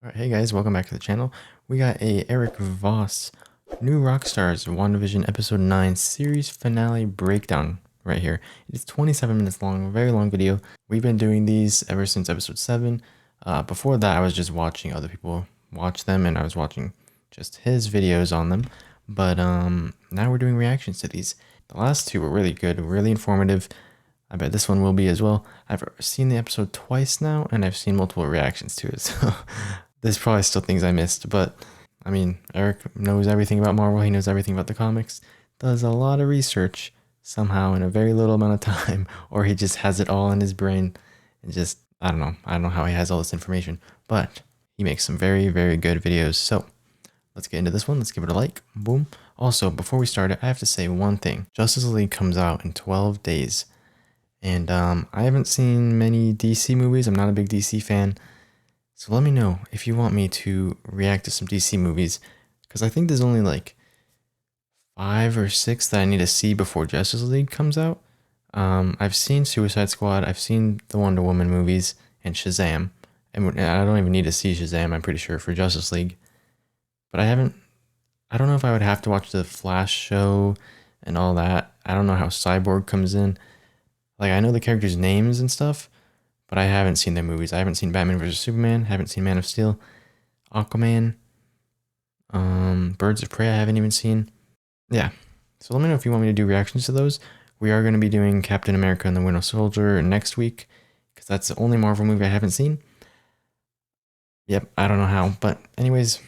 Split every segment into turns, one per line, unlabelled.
Alright, hey guys, welcome back to the channel. We got a Eric Voss New Rockstars WandaVision Episode 9 Series Finale Breakdown right here. It is 27 minutes long, a very long video. We've been doing these ever since Episode 7. Before that, I was just watching other people watch them, and I was watching just his videos on them. But now we're doing reactions to these. The last two were really good, really informative. I bet this one will be as well. I've seen the episode twice now, and I've seen multiple reactions to it, so there's probably still things I missed, but I mean, Eric knows everything about Marvel, he knows everything about the comics, does a lot of research somehow in a very little amount of time, or he just has it all in his brain, and just, I don't know how he has all this information, but he makes some very, very good videos. So let's get into this one, let's give it a like, boom. Also, before we start it, I have to say one thing. Justice League comes out in 12 days, and I haven't seen many DC movies, I'm not a big DC fan. So let me know if you want me to react to some DC movies, because I think there's only like 5 or 6 that I need to see before Justice League comes out. I've seen Suicide Squad, I've seen the Wonder Woman movies, and Shazam. And I don't even need to see Shazam, I'm pretty sure, for Justice League. But I don't know if I would have to watch the Flash show and all that. I don't know how Cyborg comes in. Like, I know the characters' names and stuff, but I haven't seen their movies. I haven't seen Batman vs. Superman, haven't seen Man of Steel, Aquaman, Birds of Prey I haven't even seen. Yeah, so let me know if you want me to do reactions to those. We are going to be doing Captain America and the Winter Soldier next week, because that's the only Marvel movie I haven't seen. Yep, I don't know how, but anyways,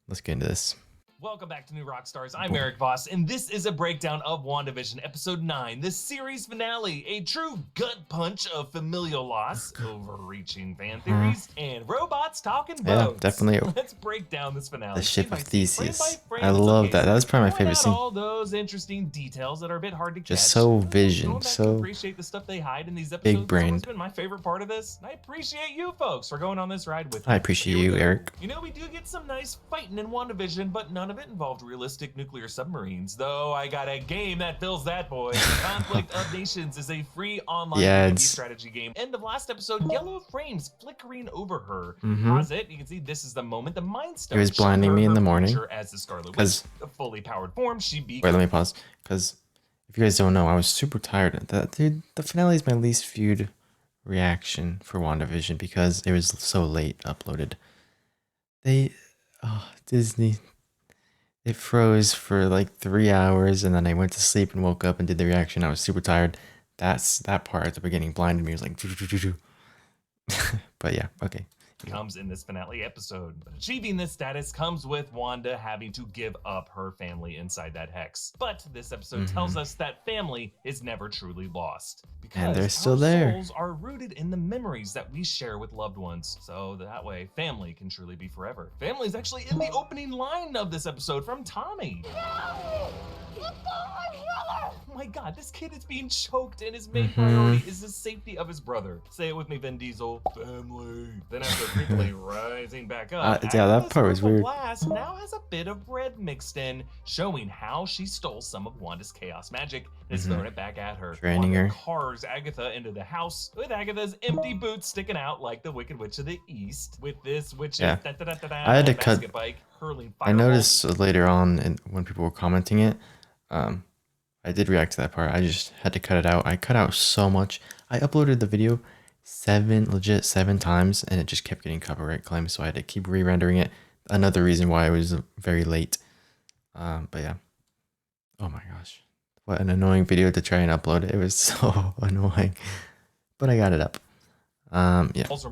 let's get into this.
Welcome back to New Rockstars. I'm Eric Voss, and this is a breakdown of WandaVision Episode 9, the series finale, a true gut punch of familial loss, overreaching fan theories, and robots talking boats.
Yeah, definitely.
Let's break down this finale.
The ship of Theseus.
Frame
I love that. That was probably my favorite scene.
All those interesting details that are a bit hard to catch.
Just so vision, so
appreciate the stuff they hide in these episodes.
big brain.
It's been my favorite part of this. I appreciate you folks for going on this ride with me.
I appreciate you, Eric.
You know, we do get some nice fighting in WandaVision, but none of it involved realistic nuclear submarines. Though I got a game that fills that void. Conflict of Nations is a free online strategy game. End of last episode, yellow frames flickering over her. Pause it. You can see this is the moment the Mind Stone.
It was blinding me in the morning.
As the Scarlet Witch, a fully powered form,
wait, let me pause. Because if you guys don't know, I was super tired. Dude, the finale is my least viewed reaction for WandaVision because it was so late uploaded. Disney. It froze for like 3 hours, and then I went to sleep and woke up and did the reaction. I was super tired. That part at the beginning blinded me. It was like, but yeah, okay.
Comes in this finale episode. But achieving this status comes with Wanda having to give up her family inside that hex. But this episode tells us that family is never truly lost. Because
they're still
our
there.
Souls are rooted in the memories that we share with loved ones. So that way, family can truly be forever. Family is actually in the opening line of this episode from Tommy. Oh my god, this kid is being choked, and his main priority is the safety of his brother. Say it with me, Vin Diesel. Family. Then after quickly rising back up,
yeah, that part was weird.
Blast now has a bit of red mixed in, showing how she stole some of Wanda's chaos magic and is throwing it back at her.
Training her.
Cars Agatha into the house with Agatha's empty boots sticking out like the Wicked Witch of the East. With this witch, I
had to cut.
Bike, hurling
I noticed later on when people were commenting it. I did react to that part. I just had to cut it out. I cut out so much. I uploaded the video 7 times, and it just kept getting copyright claims, so I had to keep re-rendering it. Another reason why I was very late. But yeah. Oh my gosh. What an annoying video to try and upload. It was so annoying. But I got it up. Yeah. Lots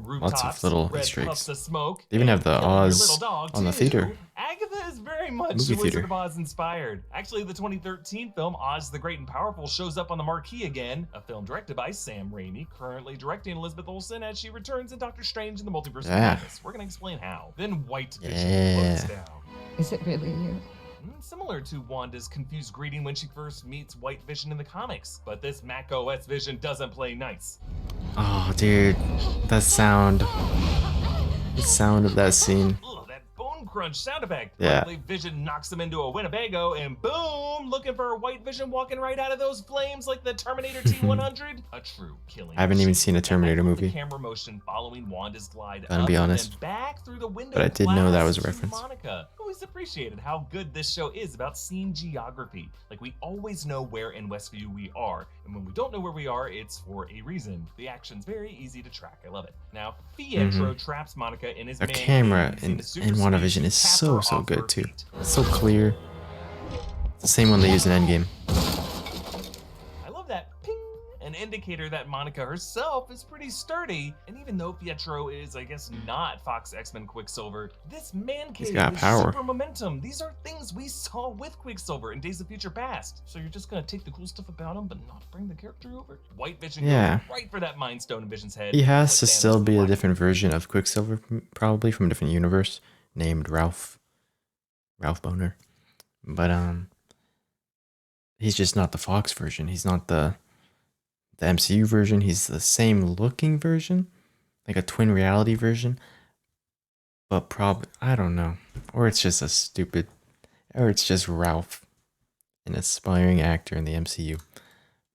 of little Easter eggs. They even have the Oz on the theater.
Agatha is very much Wizard of Oz inspired. Actually, the 2013 film Oz the Great and Powerful shows up on the marquee again, a film directed by Sam Raimi, currently directing Elizabeth Olsen as she returns in Doctor Strange in the Multiverse of Madness. We're gonna explain how. Then White Vision looks down.
Is it really you?
Similar to Wanda's confused greeting when she first meets White Vision in the comics, but this Mac OS Vision doesn't play nice.
Oh, dude, that sound. The sound of that scene.
Ugh, that bone crunch sound effect.
Yeah.
Luckily, Vision knocks him into a Winnebago, and boom, looking for a white Vision walking right out of those flames like the Terminator T-100. A true killing.
I haven't even seen a Terminator movie.
The camera motion following Wanda's glide
Gonna be honest.
back through the window,
but I did know that was a reference.
Monica. Always appreciated how good this show is about scene geography. Like, we always know where in Westview we are, and when we don't know where we are, it's for a reason. The action's very easy to track. I love it. Now, Pietro traps Monica in his
The camera in WandaVision is so good too. It's so clear. It's the same one they use in Endgame.
I love that ping, an indicator that Monica herself is pretty sturdy. And even though Pietro is, I guess, not Fox X-Men Quicksilver, this man cave is super momentum. These are things we saw with Quicksilver in Days of Future Past. So you're just gonna take the cool stuff about him, but not bring the character over? White Vision goes right for that Mind Stone in Vision's head.
He has to still be a different version of Quicksilver, probably from a different universe, named Ralph Boner. But he's just not the Fox version. He's not the MCU version. He's the same looking version, like a twin reality version, but probably, I don't know, or it's just or it's just Ralph, an aspiring actor in the MCU.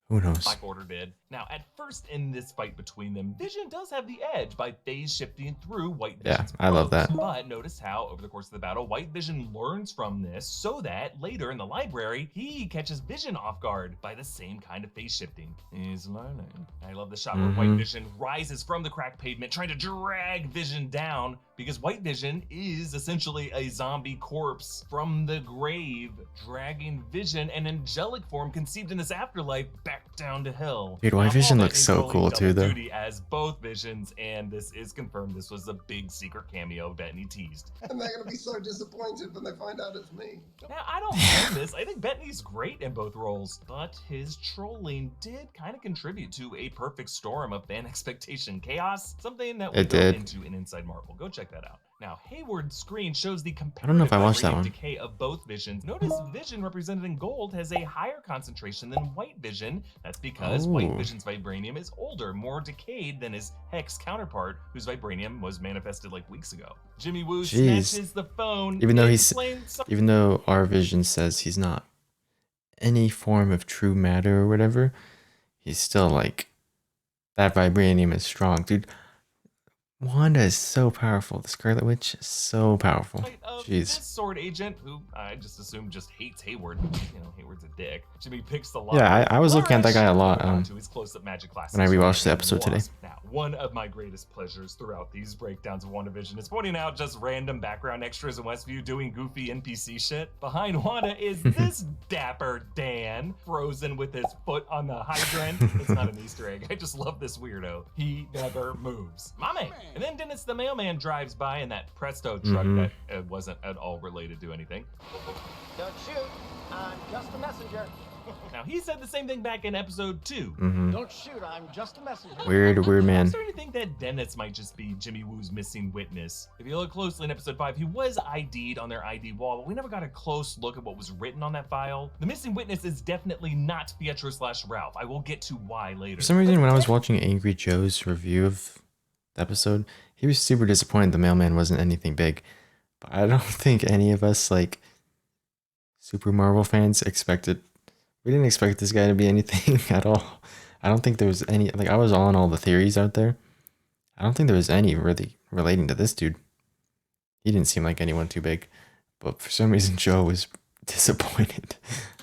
Who knows?
Black Order did. Now, at first in this fight between them, Vision does have the edge by phase shifting through White Vision's
I love that.
But notice how, over the course of the battle, White Vision learns from this so that later in the library, he catches Vision off guard by the same kind of phase shifting. He's learning. I love the shot where White Vision rises from the cracked pavement, trying to drag Vision down, because White Vision is essentially a zombie corpse from the grave, dragging Vision, an angelic form conceived in this afterlife, back down to hell.
Dude, White Vision looks so cool too, though.
As both Visions, and this is confirmed. This was a big secret cameo Bettany teased.
And they're gonna be so disappointed when they find out it's me.
Now, I don't mind this. I think Bettany's great in both roles, but his trolling did kind of contribute to a perfect storm of fan expectation chaos, something that we'll go into in Inside Marvel. Go check that out. Now, Hayward's screen shows the comparative decay of both Visions. Notice Vision represented in gold has a higher concentration than White Vision. That's because White Vision's vibranium is older, more decayed than his Hex counterpart, whose vibranium was manifested like weeks ago. Jimmy Woo snatches the phone.
Even though our Vision says he's not any form of true matter or whatever, he's still like, that vibranium is strong, dude. Wanda is so powerful. The Scarlet Witch is so powerful. Jeez.
This sword agent, who I just assume just hates Hayward. You know, Hayward's a dick. Jimmy picks the lock.
Yeah, I was looking at that guy a lot
to his close-up magic class
when I rewatched the episode today.
Now, one of my greatest pleasures throughout these breakdowns of WandaVision is pointing out just random background extras in Westview doing goofy NPC shit. Behind Wanda is this dapper Dan, frozen with his foot on the hydrant. It's not an Easter egg. I just love this weirdo. He never moves. My man. And then Dennis the mailman drives by in that Presto truck that wasn't at all related to anything.
Don't shoot, I'm just a messenger.
Now, he said the same thing back in episode 2.
Don't shoot, I'm just a messenger.
Weird man.
I'm starting to think that Dennis might just be Jimmy Woo's missing witness. If you look closely in episode 5, he was ID'd on their ID wall, but we never got a close look at what was written on that file. The missing witness is definitely not Pietro/Ralph. I will get to why later.
For some reason, when I was watching Angry Joe's review of the episode, he was super disappointed the mailman wasn't anything big. But I don't think any of us, like, super Marvel fans we didn't expect this guy to be anything at all. I don't think there was any, like, I was on all the theories out there. I don't think there was any really relating to this dude. He didn't seem like anyone too big, but for some reason Joe was disappointed.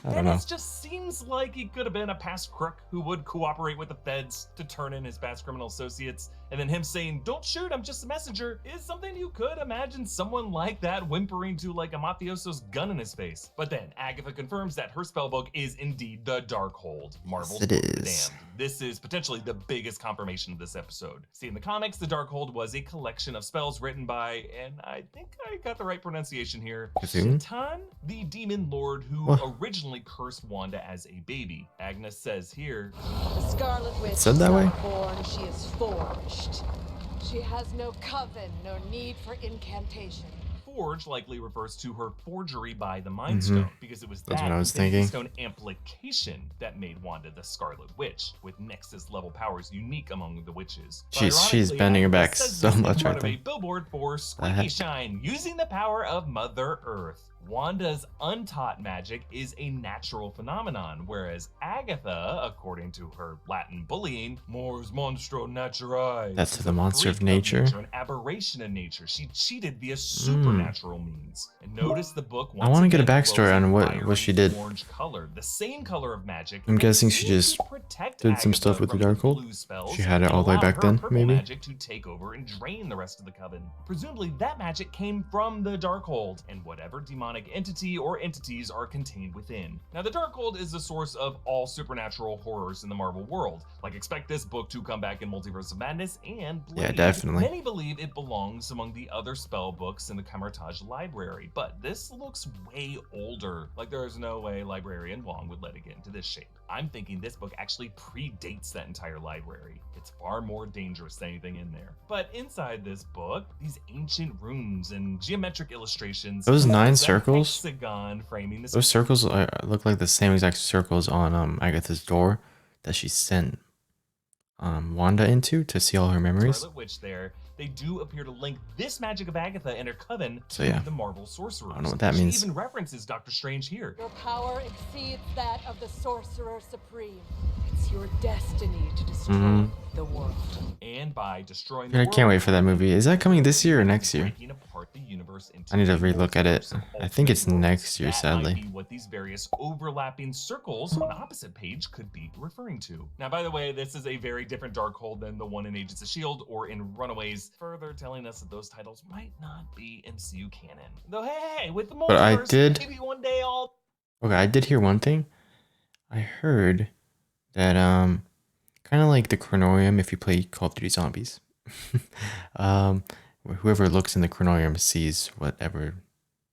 I don't know.
It just seems like he could have been a past crook who would cooperate with the feds to turn in his past criminal associates, and then him saying, "Don't shoot, I'm just a messenger," is something you could imagine someone like that whimpering to like a mafioso's gun in his face. But then Agatha confirms that her spellbook is indeed the Darkhold, Marvel's Book of the Damned. This is potentially the biggest confirmation of this episode. See, in the comics, the Darkhold was a collection of spells written by, and I think I got the right pronunciation here, Shaitan, the demon lord who originally cursed Wanda as a baby. Agnes says here,
"The Scarlet Witch
said that way?
Born, she is forged. She has no coven, no need for incantation.
forge likely refers to her forgery by the Mind Stone, because it was
That's
that
what I was
Infinity
thinking.
Stone amplification that made Wanda the Scarlet Witch, with Nexus level powers unique among the witches.
She's bending her back so much right
there. A billboard for Squeaky Shine, using the power of Mother Earth. Wanda's untaught magic is a natural phenomenon, whereas Agatha, according to her Latin bullying, mors monstro naturae.
That's the monster of nature.
An aberration in nature. She cheated via supernatural means. And notice the book.
I want to get a backstory on what she did.
Orange color, the same color of magic.
I'm guessing she just did some stuff with the Darkhold. She had it all the way back then, maybe.
Magic to take over and drain the rest of the coven. Presumably, that magic came from the Darkhold and whatever demonic entity or entities are contained within. Now, the Darkhold is the source of all supernatural horrors in the Marvel world. Like, expect this book to come back in Multiverse of Madness and Blade.
Yeah, definitely.
Many believe it belongs among the other spell books in the Camartage library, but this looks way older. Like, there's no way Librarian Wong would let it get into this shape. I'm thinking this book actually predates that entire library. It's far more dangerous than anything in there. But inside this book, these ancient runes and geometric illustrations.
Those 9 circles?
Hexagon framing this.
Those circles look like the same exact circles on Agatha's door that she sent Wanda into to see all her memories.
Scarlet Witch there. They do appear to link this magic of Agatha and her coven
So yeah,
to the Marvel sorcerers.
I don't know what that means.
She even references Doctor Strange here.
Your power exceeds that of the Sorcerer Supreme. It's your destiny to destroy the world.
And by destroying
I can't wait for that movie. Is that coming this year or next year?
breaking apart the universe into
I need to relook at it. I think it's next year,
that might
sadly.
be what these various overlapping circles on the opposite page could be referring to. Now, by the way, this is a very different Darkhold than the one in Agents of S.H.I.E.L.D. or in Runaways, further telling us that those titles might not be MCU canon. Though, hey, with the
But I
multiverse,
did-
maybe one day I'll...
Okay, I did hear one thing. I heard that kind of like the Chronorium if you play Call of Duty Zombies. Whoever looks in the Chronorium sees whatever.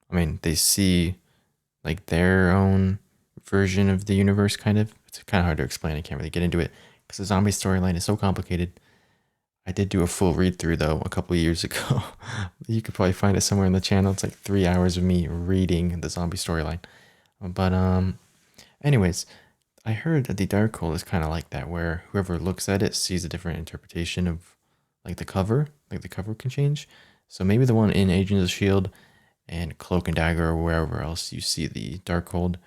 I mean, they see like their own version of the universe, kind of. It's kind of hard to explain. I can't really get into it because the zombie storyline is so complicated. I did do a full read through though a couple of years ago. You could probably find it somewhere in the channel. It's like 3 hours of me reading the zombie storyline. But anyways, I heard that the Darkhold is kind of like that, where whoever looks at it sees a different interpretation of like the cover can change. So maybe the one in Agents of S.H.I.E.L.D. and Cloak and Dagger or wherever else you see the Darkhold,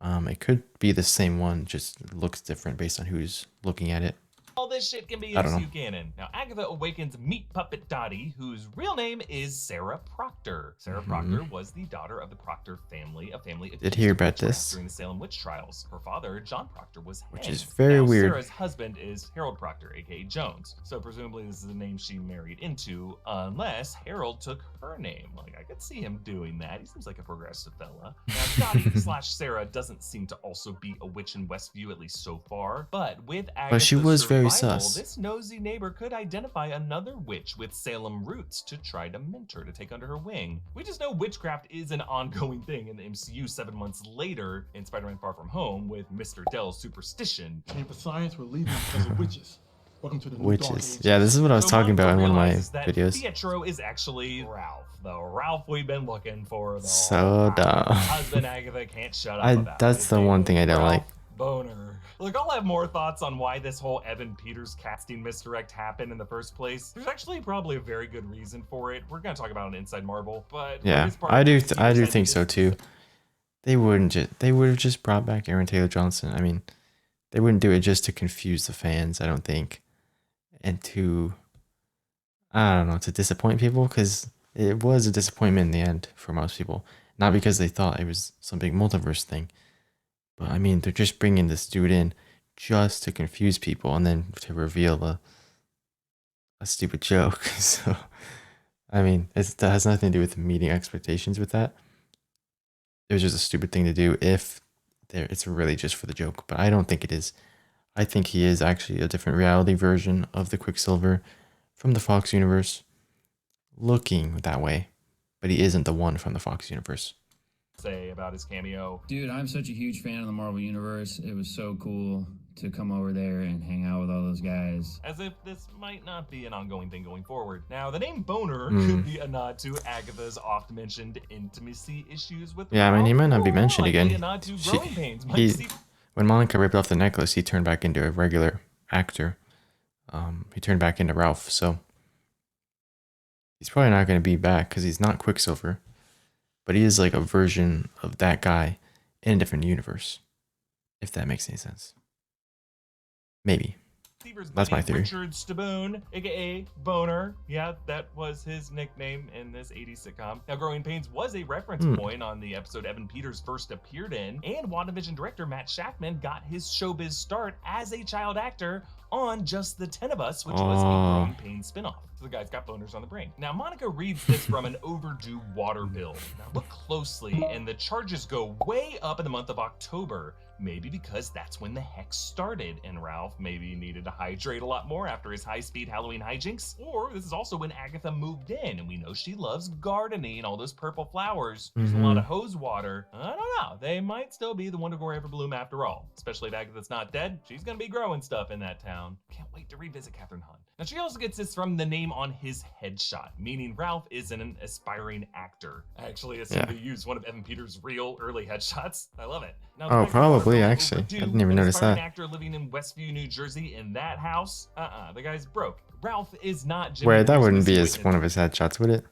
it could be the same one, just looks different based on who's looking at it.
All this shit can be
I don't know.
MCU canon. Now, Agatha awakens meat puppet Dottie, whose real name is Sarah Proctor. Sarah Proctor was the daughter of the Proctor family, a family
Did hear about
witchcraft
this.
during the Salem witch trials. Her father, John Proctor, was
Which
head.
is very
Now,
weird.
Sarah's husband is Harold Proctor, aka Jones. So presumably this is the name she married into, unless Harold took her name. Like, I could see him doing that. He seems like a progressive fella. Now, Dottie slash Sarah doesn't seem to also be a witch in Westview, at least so far. But with Agatha's
she was very
survival,
sus.
this nosy neighbor could identify another witch with Salem roots to try to mentor, to take under her wing. We just know witchcraft is an ongoing thing in the MCU 7 months later in Spider-Man Far From Home with Mr. Dell's superstition.
Came for science, we're leaving because of witches. Welcome to the new
Witches.
Dark Ages.
Yeah, this is what I was
So
talking about in one of my
realizes that
videos.
Pietro is actually Ralph, the Ralph we've been looking for. The
So
whole time.
dumb.
Husband Agatha can't shut up about
That's
it.
the one thing I don't like.
Boner. Look, I'll have more thoughts on why this whole Evan Peters casting misdirect happened in the first place. There's actually probably a very good reason for it. We're gonna talk about it Inside Marvel, but for
Yeah,
this part,
I do
Peters,
think so too. They would have just brought back Aaron Taylor Johnson. I mean, they wouldn't do it just to confuse the fans, I don't think. And to, I don't know, to disappoint people, because it was a disappointment in the end for most people. Not because they thought it was some big multiverse thing. But I mean, they're just bringing this dude in just to confuse people and then to reveal a stupid joke. So, I mean, that has nothing to do with meeting expectations with that. It was just a stupid thing to do if it's really just for the joke. But I don't think it is. I think he is actually a different reality version of the Quicksilver from the Fox universe, looking that way. But he isn't the one from the Fox universe.
Say about his cameo.
Dude, I'm such a huge fan of the Marvel Universe. It was so cool to come over there and hang out with all those guys.
As if this might not be an ongoing thing going forward. Now, the name Boner could be a nod to Agatha's oft-mentioned intimacy issues with
Yeah, I mean, he might not be mentioned
likely
again.
a nod to growing pains. Might see-
When Monica ripped off the necklace, he turned back into a regular actor. He turned back into Ralph, so he's probably not going to be back because he's not Quicksilver. But he is like a version of that guy in a different universe, if that makes any sense. Maybe. That's my theory.
Richard Staboon, aka Boner. Yeah, that was his nickname in this 80s sitcom. Now, Growing Pains was a reference point on the episode Evan Peters first appeared in, and WandaVision director Matt Shakman got his showbiz start as a child actor on Just the 10 of Us, which was a Growing Pains spinoff. So the guy's got boners on the brain. Now, Monica reads this from an overdue water bill. Now, look closely, and the charges go way up in the month of October. Maybe because that's when the hex started, and Ralph maybe needed to hydrate a lot more after his high-speed Halloween hijinks. Or this is also when Agatha moved in, and we know she loves gardening and all those purple flowers. There's a lot of hose water. I don't know. They might still be the Wonder Glory ever bloom after all. Especially if Agatha's not dead. She's gonna be growing stuff in that town. Can't wait to revisit Catherine Hahn. Now, she also gets this from the name on his headshot, meaning Ralph is an aspiring actor. I actually assume they used one of Evan Peters' real early headshots. I love it. Now,
Oh, probably, actually. I didn't even notice that.
An actor living in Westview, New Jersey, in that house. The guy's broke. Ralph is not Jimmy.
Wait, that wouldn't be one of his headshots, would it?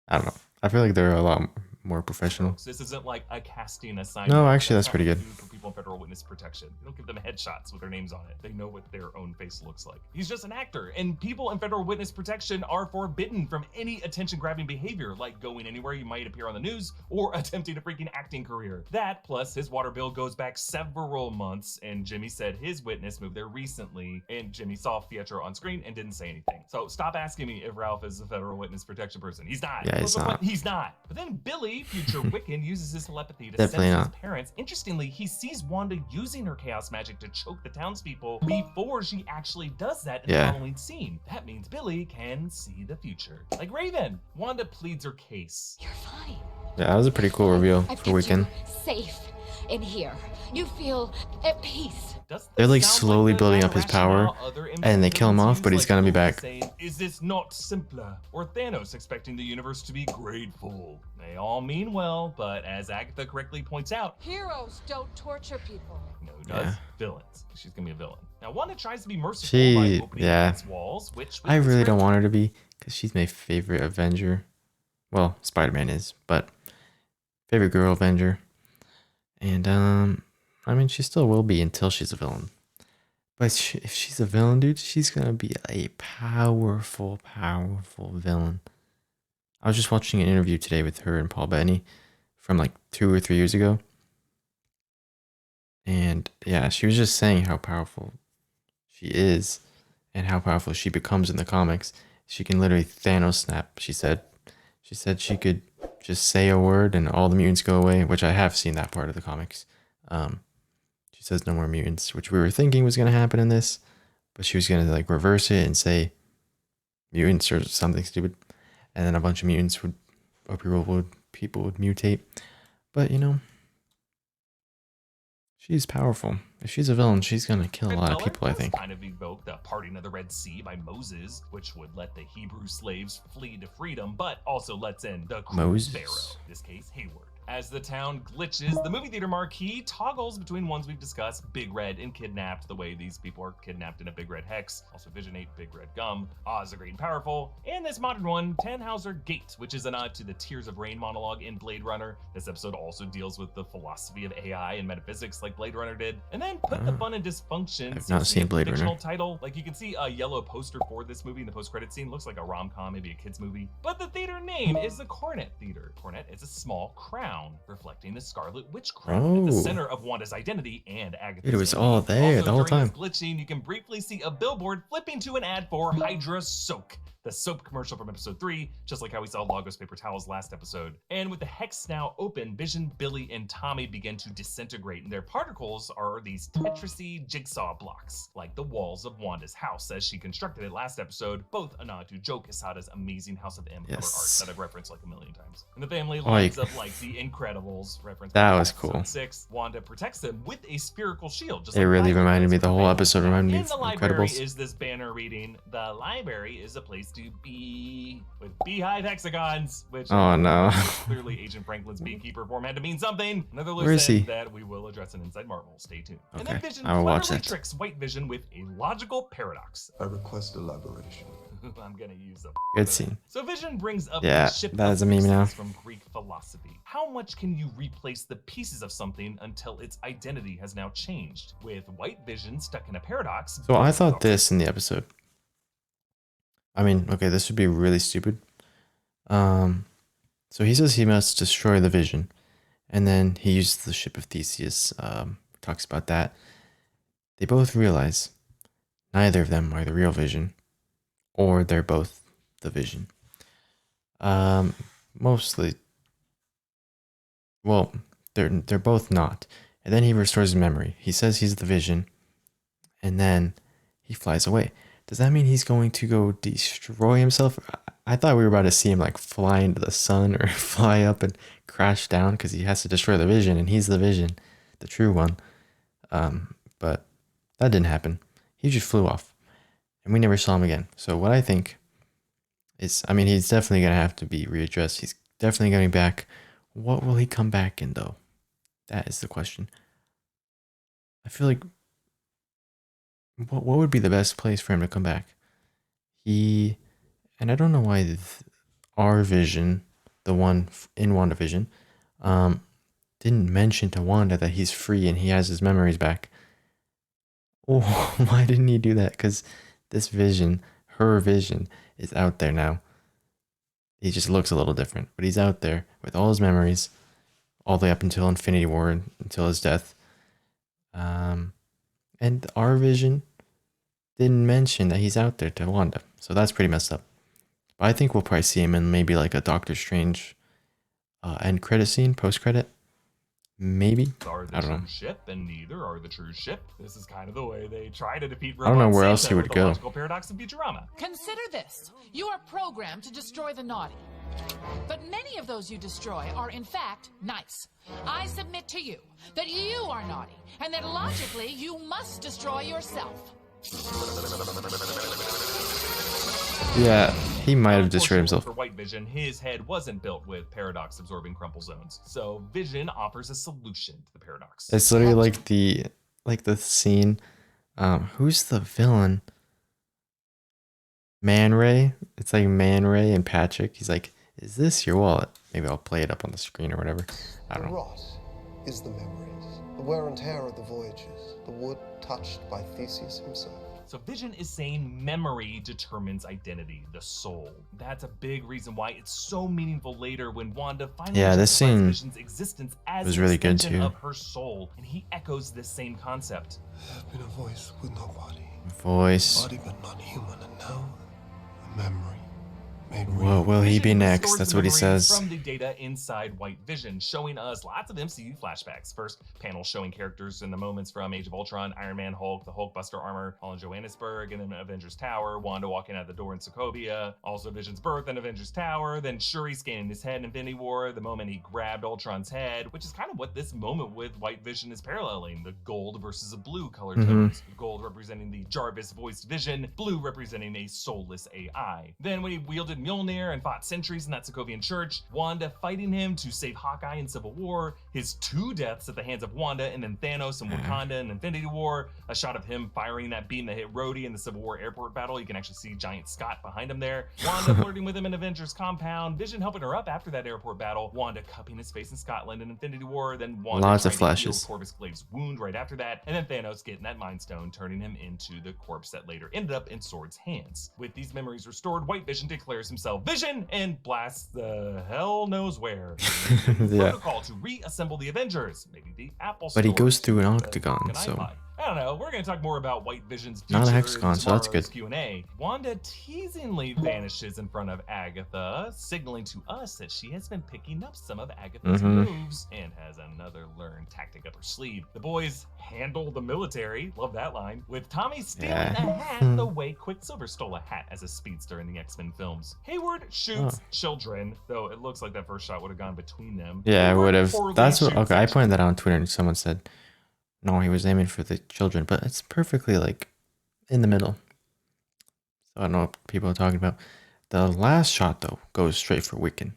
I don't know. I feel like they're a lot more professional.
This isn't like a casting assignment.
No, actually, that's pretty good.
For people in federal witness protection, you don't give them headshots with their names on it. They know what their own face looks like. He's just an actor, and people in federal witness protection are forbidden from any attention-grabbing behavior, like going anywhere you might appear on the news or attempting a freaking acting career. That plus his water bill goes back several months, and Jimmy said his witness moved there recently, and Jimmy saw Pietro on screen and didn't say anything. So stop asking me if Ralph is a federal witness protection person. He's not.
Yeah, he's not.
He's not. But then Billy, future Wiccan, uses his telepathy to
Definitely
sense
not.
his parents. Interestingly, he sees Wanda using her chaos magic to choke the townspeople before she actually does that in the following scene. That means Billy can see the future. Like Raven, Wanda pleads her case.
You're fine.
Yeah, that was a pretty cool reveal
I've
for
kept
Weekend.
you safe in here. You feel at peace.
They're like slowly building up his power, and they kill him off, but he's gonna be back.
Saying, is this not simpler? Or Thanos expecting the universe to be grateful? They all mean well, but as Agatha correctly points out,
Heroes don't torture people.
no, does villains. She's gonna be a villain. Now, Wanda tries to be merciful
She-
by opening
yeah.
against walls, which
I really don't want her to be, because she's my favorite Avenger. Well, Spider-Man is, but favorite girl Avenger. And, I mean, she still will be until she's a villain. But if she's a villain, dude, she's gonna be a powerful, powerful villain. I was just watching an interview today with her and Paul Bettany from like 2 or 3 years ago. And yeah, she was just saying how powerful she is and how powerful she becomes in the comics. She can literally Thanos snap, she said. She said she could just say a word and all the mutants go away, which I have seen that part of the comics. She says no more mutants, which we were thinking was going to happen in this, but she was going to like reverse it and say mutants or something stupid. And then a bunch of mutants would, people would mutate. But, you know, she's powerful. If she's a villain, she's going to kill a lot of people, I think.
Kind of evoked the parting of the Red Sea by Moses, which would let the Hebrew slaves flee to freedom, but also lets in the
Moses.
Pharaoh, in this case, Hayward. As the town glitches, the movie theater marquee toggles between ones we've discussed, Big Red and Kidnapped, the way these people are kidnapped in a Big Red hex, also Vision 8, Big Red Gum, Oz the Great and Powerful, and this modern one, Tannhauser Gate, which is a nod to the Tears of Rain monologue in Blade Runner. This episode also deals with the philosophy of AI and metaphysics like Blade Runner did. And then Put the Fun in Dysfunction.
I've not seen Blade Runner.
Title. Like you can see a yellow poster for this movie in the post-credit scene. Looks like a rom-com, maybe a kid's movie. But the theater name is the Coronet Theater. Coronet is a small crown, reflecting the Scarlet Witch crown at the center of Wanda's identity and Agatha's.
It was all there the whole time.
Glitching, you can briefly see a billboard flipping to an ad for Hydra Soak. the soap commercial from episode 3, just like how we saw Lagos paper towels last episode. And with the hex now open, Vision, Billy, and Tommy begin to disintegrate, and their particles are these Tetris-y jigsaw blocks, like the walls of Wanda's house as she constructed it last episode, both a nod to Joe Quesada's amazing House of M cover art that I've referenced like a million times. And the family lines up like the Incredibles reference.
That was cool.
6. Wanda protects them with a spherical shield. Just
it really reminded me, the whole episode reminded me of
The library
Incredibles.
is this banner reading, "The library is a place to be," with beehive hexagons, which
Oh no.
clearly Agent Franklin's beekeeper form had to mean something. Another
Where is
loose
he?
end that we will address in Inside Marvel. Stay tuned. And then
Okay,
Vision
I will watch
cleverly
that.
tricks White Vision with a logical paradox.
I request elaboration.
I'm gonna use a
Good scene.
So Vision brings up
Yeah,
the ship
that
of
is a meme now.
pieces from Greek philosophy. How much can you replace the pieces of something until its identity has now changed? With White Vision stuck in a paradox.
So I thought this in the episode. I mean, okay, this would be really stupid. So he says he must destroy the Vision, and then he uses the ship of Theseus. Talks about that. They both realize neither of them are the real Vision, or they're both the Vision. Mostly. Well, they're both not. And then he restores his memory. He says he's the Vision, and then he flies away. Does that mean he's going to go destroy himself? I thought we were about to see him like fly into the sun or fly up and crash down because he has to destroy the Vision, and he's the Vision, the true one. But that didn't happen. He just flew off, and we never saw him again. So what I think is, I mean, he's definitely going to have to be readdressed. He's definitely going back. What will he come back in, though? That is the question. I feel like, what would be the best place for him to come back? And I don't know why our Vision, the one in WandaVision, didn't mention to Wanda that he's free and he has his memories back. Oh, why didn't he do that? Because this Vision, her Vision, is out there now. He just looks a little different, but he's out there with all his memories, all the way up until Infinity War, until his death. And our Vision didn't mention that he's out there to Wanda, so that's pretty messed up. But I think we'll probably see him in maybe like a Doctor Strange end credit scene, post credit. Maybe.
Are the
I don't
true
know.
ship, and neither are the true ship. This is kind of the way they try to defeat
I don't know
Robot
where else
Santa
he would
with the
go.
logical paradox of Futurama.
Consider this. You are programmed to destroy the naughty. But many of those you destroy are in fact nice. I submit to you that you are naughty, and that logically you must destroy yourself.
Yeah, he might have destroyed himself.
For White Vision, his head wasn't built with paradox-absorbing crumple zones, so Vision offers a solution to the paradox.
It's literally like the scene. Who's the villain? Man Ray. It's like Man Ray and Patrick. He's like, "Is this your wallet?" Maybe I'll play it up on the screen or whatever. I don't
The
know.
rot is the memories, the wear and tear of the voyages, the wood touched by Theseus himself.
So Vision is saying memory determines identity, the soul. That's a big reason why it's so meaningful later when Wanda finally
this
justifies
scene
Vision's existence as
was
an
really good
extension
too.
of her soul, and he echoes this same concept.
I've been a voice with no body,
Voice.
body but not human, and now a memory made real.
What will he be
Vision
next?
restores
That's
the
what he
memories
says.
From the data inside White Vision, showing us lots of MCU flashbacks. First, panels showing characters in the moments from Age of Ultron, Iron Man, Hulk, the Hulkbuster armor, all in Johannesburg, and then Avengers Tower, Wanda walking out the door in Sokovia, also Vision's birth in Avengers Tower, then Shuri scanning his head in Infinity War, the moment he grabbed Ultron's head, which is kind of what this moment with White Vision is paralleling, the gold versus the blue color tones. Gold representing the Jarvis-voiced Vision, blue representing a soulless AI. Then when he wielded Mjolnir and fought sentries in that Sokovian church, Wanda fighting him to save Hawkeye in Civil War, his 2 deaths at the hands of Wanda, and then Thanos in Wakanda in Infinity War, a shot of him firing that beam that hit Rhodey in the Civil War airport battle. You can actually see Giant Scott behind him there. Wanda flirting with him in Avengers compound, Vision helping her up after that airport battle, Wanda cupping his face in Scotland in Infinity War, then Wanda
Lots of
trying to heal
flashes.
Corvus Glaive's wound right after that, and then Thanos getting that Mind Stone, turning him into the corpse that later ended up in Sword's hands. With these memories restored, White Vision declares himself Vision and blasts the hell knows where.
Yeah.
Protocol to reassemble the Avengers, maybe the Apple
But he
Store,
goes through an
the
octagon,
fucking
so
iPod. I don't know. We're going to talk more about White Vision's future
Not a
in
hexagon, so that's
tomorrow's
good.
Q&A. Wanda teasingly vanishes in front of Agatha, signaling to us that she has been picking up some of Agatha's moves and has another learned tactic up her sleeve. The boys handle the military, love that line, with Tommy stealing a hat the way Quicksilver stole a hat as a speedster in the X-Men films. Hayward shoots children, though it looks like that first shot would have gone between them.
Yeah, I would have.
Poorly
That's what.
shoots
Okay, I pointed that out on Twitter, and someone said, "No, he was aiming for the children," but it's perfectly like in the middle. So I don't know what people are talking about. The last shot though goes straight for Wiccan.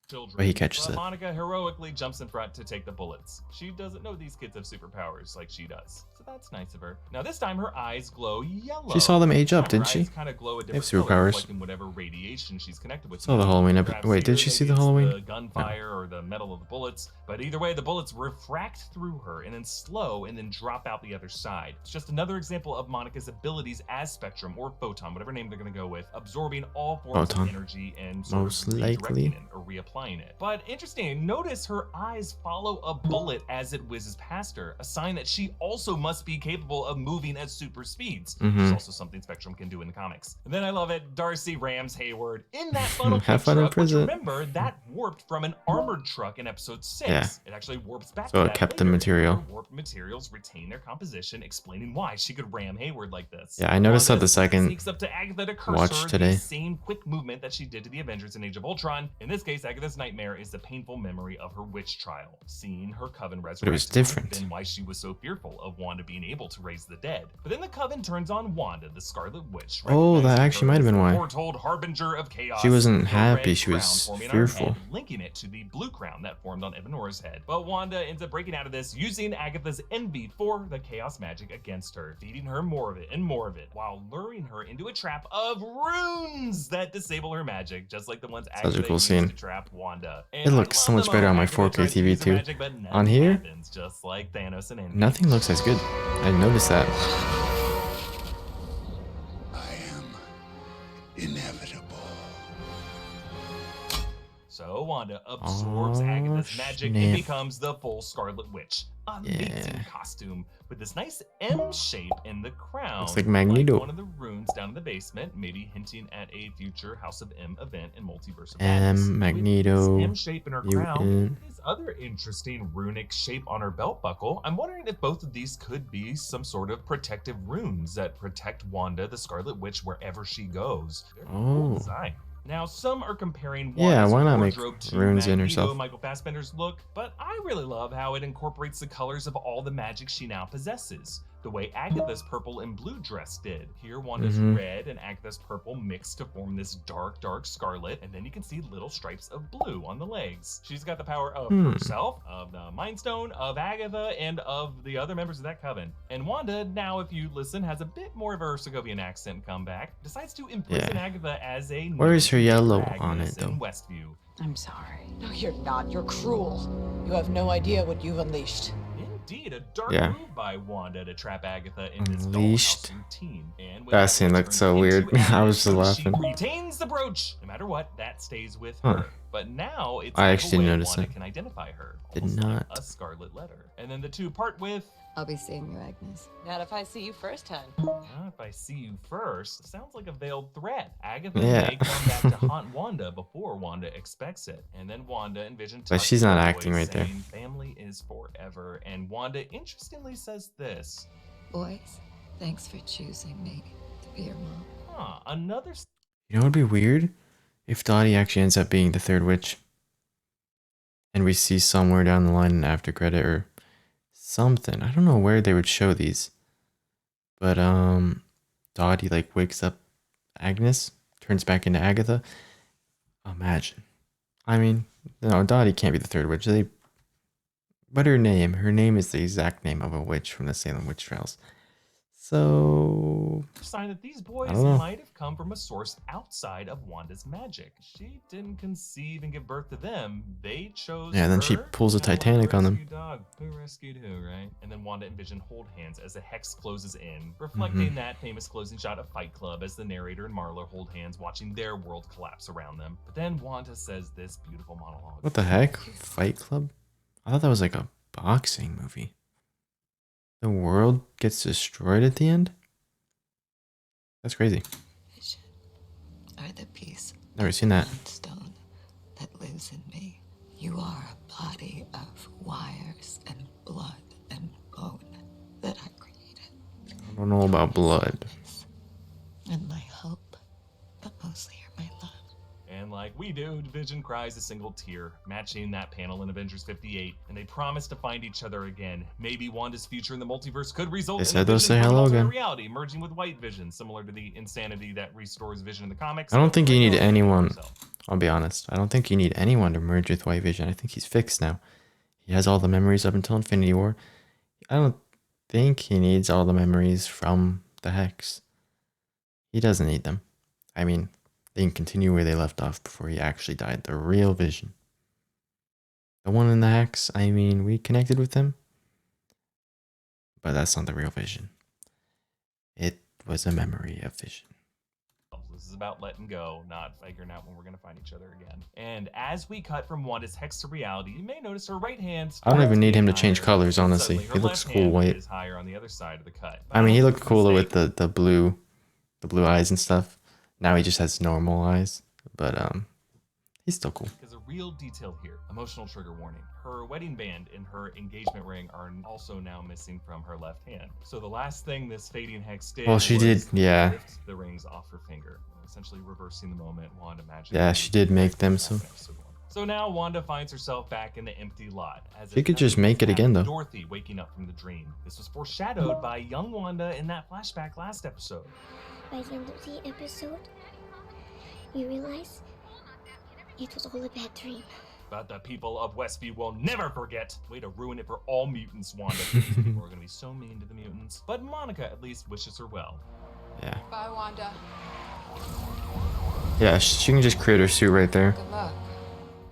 children.
But he catches it.
Monica heroically jumps in front to take the bullets. She doesn't know these kids have superpowers like she does, so that's nice of her. Now this time her eyes glow yellow.
She saw them age up, didn't she?
Kind of glow a
They have
different color,
superpowers.
reflecting whatever radiation she's connected with.
Saw the Halloween
Perhaps
Wait, did
here,
she see
maybe
the
it's
Halloween?
The gunfire or the metal of the bullets, but either way, the bullets refract through her and then slow and then drop out the other side. It's just another example of Monica's abilities as Spectrum or Photon, whatever name they're going to go with, absorbing all forms of energy and sort
most
of
likely,
redirecting it or reapplying it. But interesting, notice her eyes follow a bullet as it whizzes past her, a sign that she also must be capable of moving at super speeds, which is also something Spectrum can do in the comics. And then I love it, Darcy rams Hayward in that funnel
Have fun in
truck, which
prison.
remember, that warped from an armored truck in episode 6.
Yeah.
It actually warps back
So
to
it
that
kept the
later.
material.
Her warped materials retain their composition, explaining why she could ram Hayward like this.
Yeah, I noticed that
Wanda
the second
sneaks up to Agatha to curse
watch
her,
today.
the same quick movement that she did to the Avengers in Age of Ultron. In this case, Agatha's nightmare is the painful memory of her witch trial, seeing her coven resurrect.
But it was different.
Been why she was so fearful of Wanda being able to raise the dead. But then the coven turns on Wanda, the Scarlet Witch.
Oh, that
recognizing
actually
her
might have
as
been
the
why.
Foretold harbinger of chaos.
She wasn't
with a
happy,
red
she
crown
was
forming on her
fearful.
head, linking it to the blue crown that formed on Evanora's head. But Wanda ends up breaking out of this, using Agatha's envy for the chaos magic against her, feeding her more of it and more of it, while luring her into a trap of runes that disable her magic, just like the ones
Such a
Agatha
cool
used
scene.
to trap Wanda.
It looks so much better on my 4K TV too. On here,
happens, just like Thanos and Endgame.
nothing looks as good. I noticed that.
I am inevitable.
So Wanda absorbs Agatha's magic and
snap.
becomes the full Scarlet Witch. Amazing
Yeah.
costume with this nice M shape in the crown.
Looks like Magneto.
one of the runes down in the basement, maybe hinting at a future House of M event in Multiverse of
M,
Madness. With
Magneto,
this M shape in her crown,
mutant.
this other interesting runic shape on her belt buckle. I'm wondering if both of these could be some sort of protective runes that protect Wanda, the Scarlet Witch, wherever she goes. Very cool
Oh.
design. Now, some are comparing
Yeah,
Wanda's
why not make
wardrobe to
runes in
Magneto,
herself?
Michael Fassbender's look, but I really love how it incorporates the colors of all the magic she now possesses, the way Agatha's purple and blue dress did. Here, Wanda's red and Agatha's purple mix to form this dark, dark scarlet, and then you can see little stripes of blue on the legs. She's got the power of herself, of the Mind Stone, of Agatha, and of the other members of that coven. And Wanda, now if you listen, has a bit more of her Segovian accent come back, decides to imprison Agatha as a
Where is her yellow on
Agnes
it, though?
in Westview.
I'm sorry.
No, you're not. You're cruel. You have no idea what you've unleashed.
Indeed, a dark
Yeah.
move by Wanda to trap Agatha in this
Unleashed.
dollhouse routine. And when
That
Agatha
scene looked
turns
so
into
weird. I was just
Agnes,
laughing.
She retains the brooch. No matter what, that stays with
Huh.
her. But now it's
I
the
actually
way
didn't notice
Wanda
that.
can identify her.
Did
almost like
not.
a scarlet letter. And then the two part with,
I'll be seeing you, Agnes.
Not if I see you first, hon.
if I see you first, sounds like a veiled threat. Agatha
Yeah.
may come back to haunt Wanda before Wanda expects it. And then Wanda and Vision
But
talk
she's
to
not
the
acting
boys,
right there.
saying family is forever. And Wanda interestingly says this.
Boys, thanks for choosing me to be your mom.
Another
You know what would be weird? If Dottie actually ends up being the third witch. And we see somewhere down the line an after credit or something. I don't know where they would show these. But Dottie like wakes up Agnes, turns back into Agatha. Imagine. I mean, no, Dottie can't be the third witch. But her name is the exact name of a witch from the Salem witch trials. So
sign that these boys
I don't know.
might have come from a source outside of Wanda's magic. She didn't conceive and give birth to them. They chose
Yeah, then she
her.
pulls a
Kinda like
Titanic on them.
rescue Dog. Who rescued who, right? And then Wanda and Vision hold hands as the hex closes in, reflecting that famous closing shot of Fight Club as the narrator and Marla hold hands, watching their world collapse around them. But then Wanda says this beautiful monologue.
what the heck? Fight Club? I thought that was like a boxing movie. The world gets destroyed at the end? That's crazy.
Vision are the piece
Never seen that.
stone that lives in me. You are a body of wires and blood and bone that I created.
I don't know about blood.
And my hope, but mostly you're my love.
And like we do, Vision cries a single tear, matching that panel in Avengers 58, and they promise to find each other again. Maybe Wanda's future in the multiverse could result in
said they'll
Vision
say
from an
hello
alternate
again.
reality, merging with White Vision, similar to the insanity that restores Vision in the comics.
I don't think you
Right
need
now,
anyone.
himself.
I'll be honest. I don't think you need anyone to merge with White Vision. I think he's fixed now. He has all the memories up until Infinity War. I don't think he needs all the memories from the Hex. He doesn't need them. I mean, they can continue where they left off before he actually died. The real Vision. The one in the Hex, I mean, we connected with him. But that's not the real Vision. It was a memory of Vision.
This is about letting go, not figuring out when we're going to find each other again. And as we cut from Wanda's Hex to reality, you may notice her right hand.
I don't even need him to change
higher,
colors,
and
honestly.
suddenly her
He looks
left
cool
hand
white.
is higher on the other side of the cut.
I mean, he looked
Mistake.
cooler with the blue eyes and stuff. Now he just has normal eyes, but he's still cool.
There's a real detail here. Emotional trigger warning. Her wedding band and her engagement ring are also now missing from her left hand. So the last thing this fading Hex did
Well, she did,
was
yeah.
lift the rings off her finger, essentially reversing the moment Wanda magically.
Yeah, she did make them, so
So now Wanda finds herself back in the empty lot. As
she
if
could just
nothing
make it
has
again,
happened.
though.
Dorothy waking up from the dream. This was foreshadowed by young Wanda in that flashback last episode.
By the end of the episode, you realize it was all a bad dream.
But the people of Westview will never forget. Way to ruin it for all mutants, Wanda. People are gonna be so mean to the mutants. But Monica at least wishes her well.
Yeah.
Bye, Wanda.
Yeah, she can just create her suit right there.
Good luck.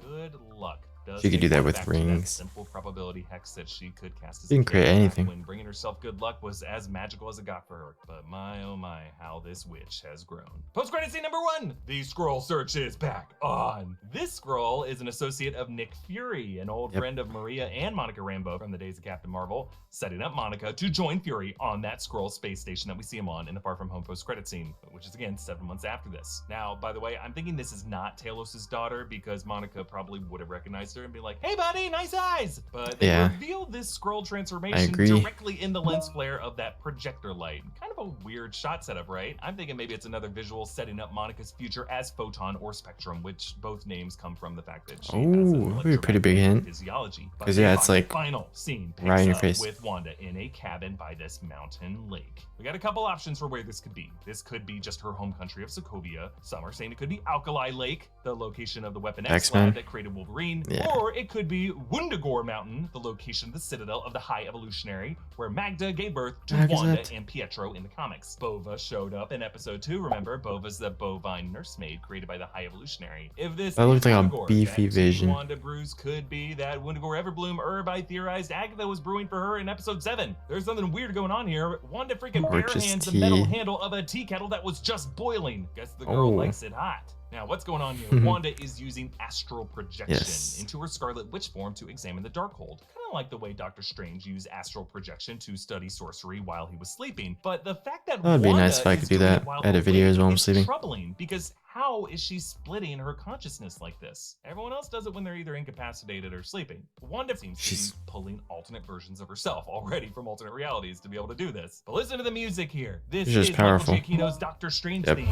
Good luck. Does
She could do
take
that
us
with
back to that
rings.
simple probability Hex that she could cast as
She
a
can create
kid,
anything.
when bringing herself good luck was as magical as it got for her. But my oh my, how this witch has grown. Post-credit scene number 1. The scroll search is back on. This scroll is an associate of Nick Fury, an old friend of Maria and Monica Rambeau from the days of Captain Marvel, setting up Monica to join Fury on that scroll space station that we see him on in the Far From Home post-credit scene, which is again 7 months after this. Now, by the way, I'm thinking this is not Talos' daughter because Monica probably would have recognized her and be like, "Hey buddy, nice eyes!" But they revealed this scroll transformation directly in the lens flare of that projector light. Kind of a weird shot setup, right? I'm thinking maybe it's another visual setting up Monica's future as Photon or Spectrum, which both names come from the fact that she has an
That'd be a pretty big hint.
physiology.
Because yeah, it's like
final scene
right in your
picks
face.
up with Wanda in a cabin by this mountain lake. We got a couple options for where this could be. This could be just her home country of Sokovia. Some are saying it could be Alkali Lake, the location of the Weapon X
X-Men.
lab that created Wolverine, or it could be Wundagore Mountain, the location of the Citadel of the High Evolutionary, where Magda gave birth to Wanda and Pietro in the comics. Bova showed up in episode 2. Remember, Bova's the bovine nursemaid created by the High Evolutionary. If this
That looked
is
like a
Wundagore,
beefy
that
Vision.
Wanda brews could be that Wundagore Everbloom herb I theorized Agatha was brewing for her in episode 7. There's something weird going on here. Wanda freaking bare hands the metal handle of a tea kettle that was just boiling. Guess the girl likes it hot. Now, what's going on here? Wanda is using astral projection into her Scarlet Witch form to examine the Darkhold. Kind of like the way Doctor Strange used astral projection to study sorcery while he was sleeping. But the fact that
That'd be nice if I could do that. Edit videos while I'm sleeping.
Troubling because how is she splitting her consciousness like this? Everyone else does it when they're either incapacitated or sleeping. Wanda seems to be pulling alternate versions of herself already from alternate realities to be able to do this. But listen to the music here. This is
powerful.
Michael Giacchino's Doctor Strange theme.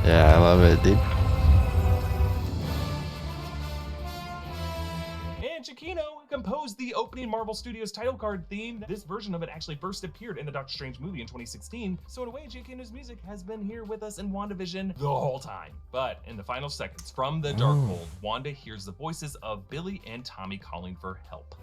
Yeah, I love it, dude.
And Giacchino composed the opening Marvel Studios title card theme. This version of it actually first appeared in the Doctor Strange movie in 2016. So in a way, Giacchino's music has been here with us in WandaVision the whole time. But in the final seconds from the Darkhold, Wanda hears the voices of Billy and Tommy calling for help.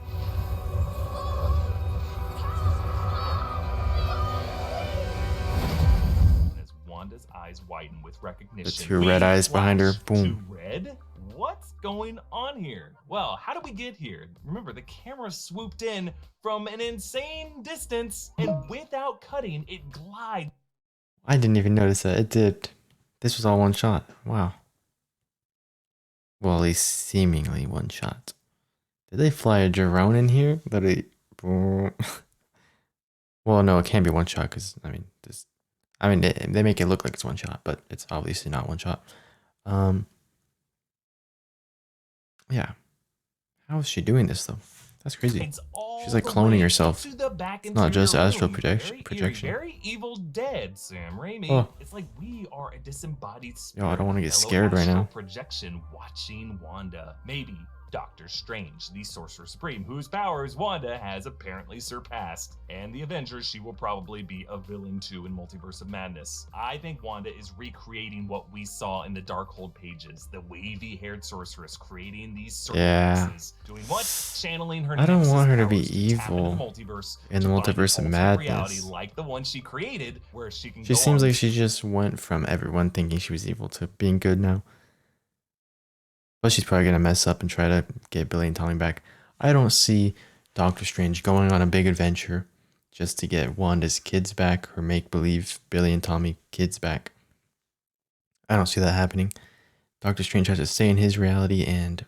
Wanda's eyes widen with recognition.
The two red eyes behind her. Boom.
Two red? What's going on here? Well, how did we get here? Remember, the camera swooped in from an insane distance, and without cutting, it glides.
I didn't even notice that. It did. This was all one shot. Wow. Well, at least seemingly one shot. Did they fly a drone in here? That Well, no, it can't be one shot because I mean, they make it look like it's one shot, but it's obviously not one shot. Yeah. How is she doing this though? That's crazy. She's like cloning herself. It's not just astral projection.
Very evil dead, Sam Raimi.
Oh.
It's like we are a disembodied spirit.
Yo, I don't want to get scared right now.
Projection watching Wanda. Maybe Doctor Strange, the Sorcerer Supreme, whose powers Wanda has apparently surpassed. And the Avengers, she will probably be a villain too in Multiverse of Madness. I think Wanda is recreating what we saw in the Darkhold pages. The wavy-haired sorceress creating these sorceresses. Doing what? Channeling her.
I don't want her to be
powers
evil in the Multiverse of Madness.
Like the one she created, where she can
She seems like she just went from everyone thinking she was evil to being good now. But she's probably going to mess up and try to get Billy and Tommy back. I don't see Doctor Strange going on a big adventure just to get Wanda's kids back or make-believe Billy and Tommy kids back. I don't see that happening. Doctor Strange has to stay in his reality and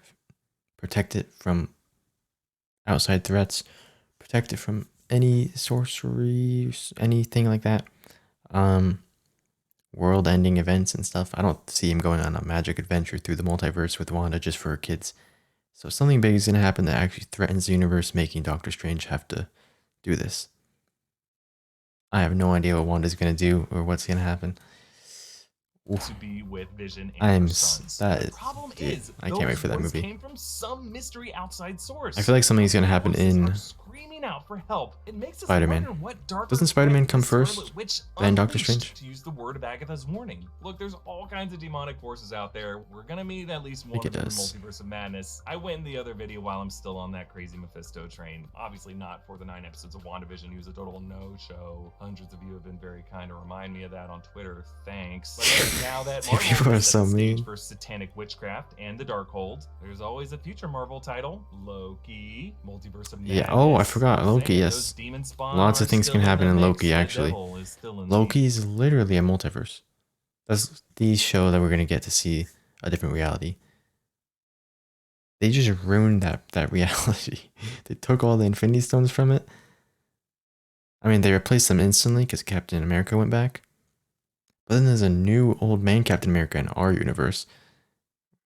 protect it from outside threats. Protect it from any sorcery, anything like that. World-ending events and stuff. I don't see him going on a magic adventure through the multiverse with Wanda just for her kids. So something big is going to happen that actually threatens the universe, making Doctor Strange have to do this. I have no idea what Wanda's going to do or what's going to happen.
To be with Vision and her sons.
The
problem
dude,
is,
I can't wait for that movie.
Came from some mystery outside source.
I feel like something's going to happen in
screaming out for help. It makes us
Spider-Man.
wonder what dark
Doesn't Spider-Man come first, then Doctor Strange?
To use the word of Agatha's warning. Look, there's all kinds of demonic forces out there. We're gonna meet at least one of them in Multiverse of Madness. I went in the other video while I'm still on that crazy Mephisto train. Obviously not for the 9 episodes of WandaVision. He was a total no-show. Hundreds of you have been very kind to remind me of that on Twitter. Thanks. But now that Marvel
people are so mean
for Satanic Witchcraft and the Darkhold, there's always a future Marvel title. Loki, Multiverse of Madness.
Yeah, oh, I forgot. Loki, yes. Lots of things can happen in Loki, actually. Loki is literally a multiverse. That's the show that we're going to get to see a different reality. They just ruined that reality. They took all the Infinity Stones from it. I mean, they replaced them instantly because Captain America went back. But then there's a new old man Captain America in our universe.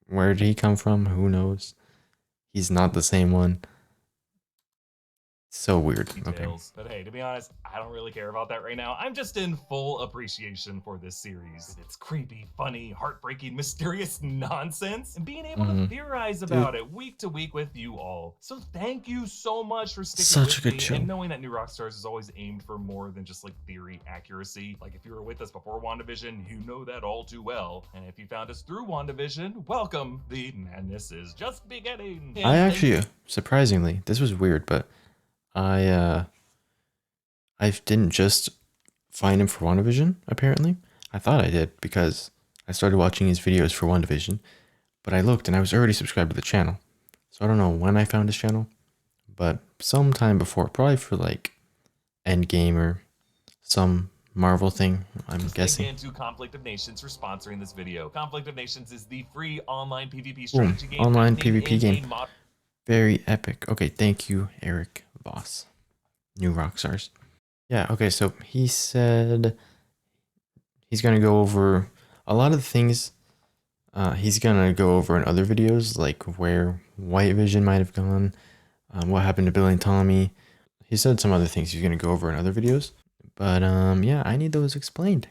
Where did he come from? Who knows? He's not the same one. So weird. Okay.
But hey, to be honest, I don't really care about that right now. I'm just in full appreciation for this series. It's creepy, funny, heartbreaking, mysterious nonsense, and being able to theorize about it week to week with you all. So thank you so much for sticking with me and knowing that New Rockstars is always aimed for more than just like theory accuracy. Like if you were with us before WandaVision, you know that all too well. And if you found us through WandaVision, welcome. The madness is just beginning. And
I actually, surprisingly, this was weird, but I didn't just find him for WandaVision, apparently. I thought I did because I started watching his videos for WandaVision, but I looked and I was already subscribed to the channel. So I don't know when I found his channel, but sometime before, probably for like Endgame or some Marvel thing, I'm guessing.
Thank you to Conflict of Nations for sponsoring this video. Conflict of Nations is the free online PvP strategy game.
Online PvP game. Very epic. Okay, thank you, Eric Voss. New Rockstars. Yeah, okay, so he said he's going to go over a lot of the things he's going to go over in other videos, like where White Vision might have gone, what happened to Billy and Tommy. He said some other things he's going to go over in other videos. But yeah, I need those explained.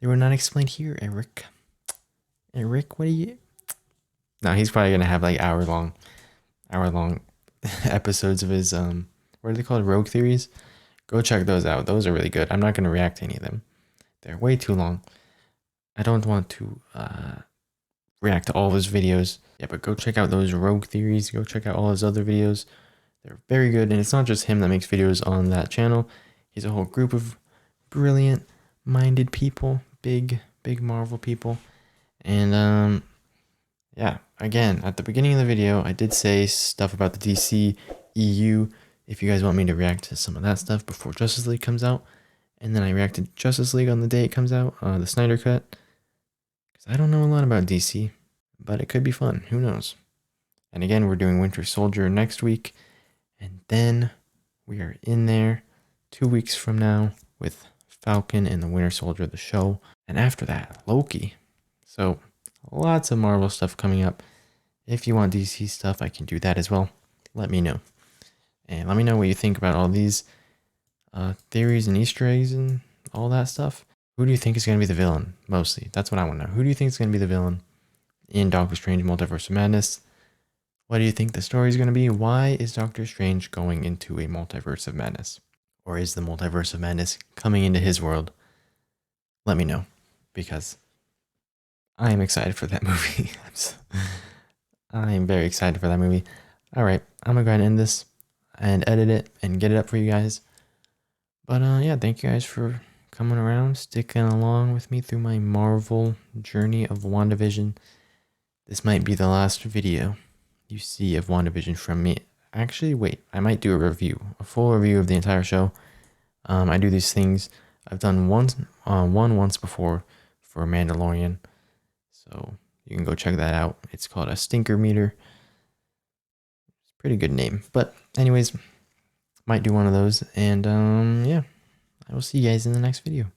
They were not explained here, Eric. Eric, what are you... No, he's probably going to have like hour-long episodes of his what are they called, rogue theories. Go check those out. Those are really good. I'm not going to react to any of them. They're way too long. I don't want to react to all of his videos. Yeah, but go check out those rogue theories. Go check out all his other videos. They're very good, and it's not just him that makes videos on that channel. He's a whole group of brilliant minded people, big Marvel people. And yeah, again, at the beginning of the video, I did say stuff about the DCEU. If you guys want me to react to some of that stuff before Justice League comes out. And then I reacted to Justice League on the day it comes out, the Snyder Cut. Because I don't know a lot about DC, but it could be fun. Who knows? And again, we're doing Winter Soldier next week. And then We are in there 2 weeks from now with Falcon and the Winter Soldier, the show. And after that, Loki. So lots of Marvel stuff coming up. If you want DC stuff, I can do that as well. Let me know. And let me know what you think about all these theories and Easter eggs and all that stuff. Who do you think is going to be the villain, mostly? That's what I want to know. Who do you think is going to be the villain in Doctor Strange Multiverse of Madness? What do you think the story is going to be? Why is Doctor Strange going into a Multiverse of Madness? Or is the Multiverse of Madness coming into his world? Let me know, because I am excited for that movie. I am very excited for that movie. All right, I'm going to go ahead and end this and edit it and get it up for you guys. But yeah, thank you guys for coming around, sticking along with me through my Marvel journey of WandaVision. This might be the last video you see of WandaVision from me. Actually, wait, I might do a review, a full review of the entire show. I do these things. I've done one once before for Mandalorian, so you can go check that out. It's called a Stinker Meter. It's a pretty good name. But anyways, might do one of those. And yeah, I will see you guys in the next video.